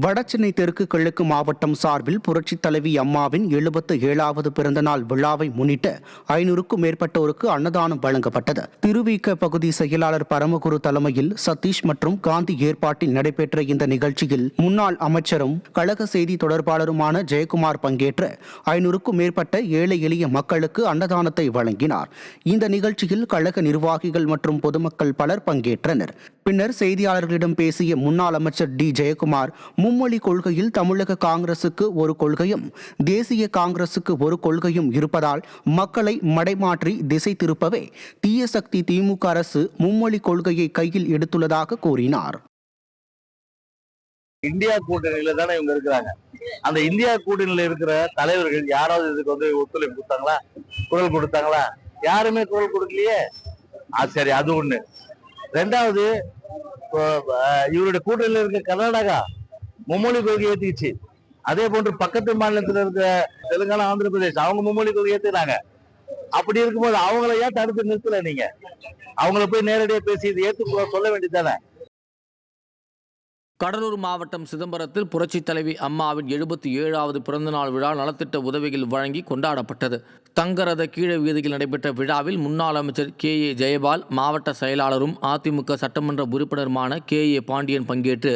வடசென்னை தெற்கு கிழக்கு மாவட்டம் சார்பில் புரட்சித் தலைவி அம்மாவின் 77வது பிறந்தநாள் விழாவை முன்னிட்டு 500க்கும் மேற்பட்டோருக்கு அன்னதானம் வழங்கப்பட்டது. திருவிக பகுதி செயலாளர் பரமகுரு தலைமையில் சதீஷ் மற்றும் காந்தி ஏற்பாட்டில் நடைபெற்ற இந்த நிகழ்ச்சியில் முன்னாள் அமைச்சரும் கழக செய்தி தொடர்பாளருமான ஜெயக்குமார் பங்கேற்று 500க்கும் மேற்பட்ட ஏழை எளிய மக்களுக்கு அன்னதானத்தை வழங்கினார். இந்த நிகழ்ச்சியில் கழக நிர்வாகிகள் மற்றும் பொதுமக்கள் பலர் பங்கேற்றனர். பின்னர் செய்தியாளர்களிடம் பேசிய முன்னாள் அமைச்சர் டி ஜெயக்குமார், மும்மொழி கொள்கையில் தமிழக காங்கிரசுக்கு ஒரு கொள்கையும் தேசிய காங்கிரசுக்கு ஒரு கொள்கையும் இருப்பதால் மக்களை மடைமாற்றி திசை திருப்பவே தீய சக்தி திமுக அரசு மும்மொழி கொள்கையை கையில் எடுத்துள்ளதாக கூறினார். இந்தியா கூட்டணியில தானே இவங்க இருக்கிறாங்க. அந்த இந்தியா கூட்டணியில இருக்கிற தலைவர்கள் யாராவது இதுக்கு ஒத்துழைப்பு கொடுத்தாங்களா, குரல் கொடுத்தாங்களா? யாருமே குரல் கொடுக்கலையே. சரி, அது ஒண்ணு. ரெண்டாவது, இவருடைய கூட்டணியில் இருக்க கர்நாடகா மும்மொழி கொள்கை ஏத்திச்சு. அதே போன்று பக்கத்து மாநிலத்தில் இருக்க தெலுங்கானா, ஆந்திர பிரதேஷ் அவங்க மும்மொழி கொள்கை ஏத்துனாங்க. அப்படி இருக்கும்போது அவங்கள ஏன் தடுத்து நிறுத்தல? நீங்க அவங்கள போய் நேரடியாக பேசி இது ஏத்து சொல்ல வேண்டியதானே. கடலூர் மாவட்டம் சிதம்பரத்தில் புரட்சித் தலைவி அம்மாவின் 77வது பிறந்தநாள் விழா நலத்திட்ட உதவிகள் வழங்கி கொண்டாடப்பட்டது. தங்கரத கீழ வீதியில் நடைபெற்ற விழாவில் முன்னாள் அமைச்சர் கே.ஏ. ஜெயபால், மாவட்ட செயலாளரும் அதிமுக சட்டமன்ற உறுப்பினருமான கே.ஏ. பாண்டியன் பங்கேற்று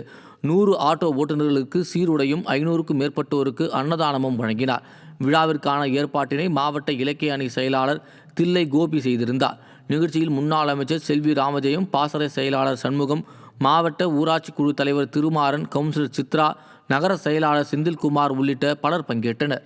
100 ஆட்டோ ஓட்டுநர்களுக்கு சீருடையும் 500க்கும் மேற்பட்டோருக்கு அன்னதானமும் வழங்கினார். விழாவிற்கான ஏற்பாட்டினை மாவட்ட இலக்கிய அணி செயலாளர் தில்லை கோபி செய்திருந்தார். நிகழ்ச்சியில் முன்னாள் அமைச்சர் செல்வி ராமஜெயம், பாசறை செயலாளர் சண்முகம், மாவட்ட ஊராட்சி குழு தலைவர் திருமாறன், கவுன்சிலர் சித்ரா, நகர செயலாளர் செந்தில்குமார் உள்ளிட்ட பலர் பங்கேற்றனர்.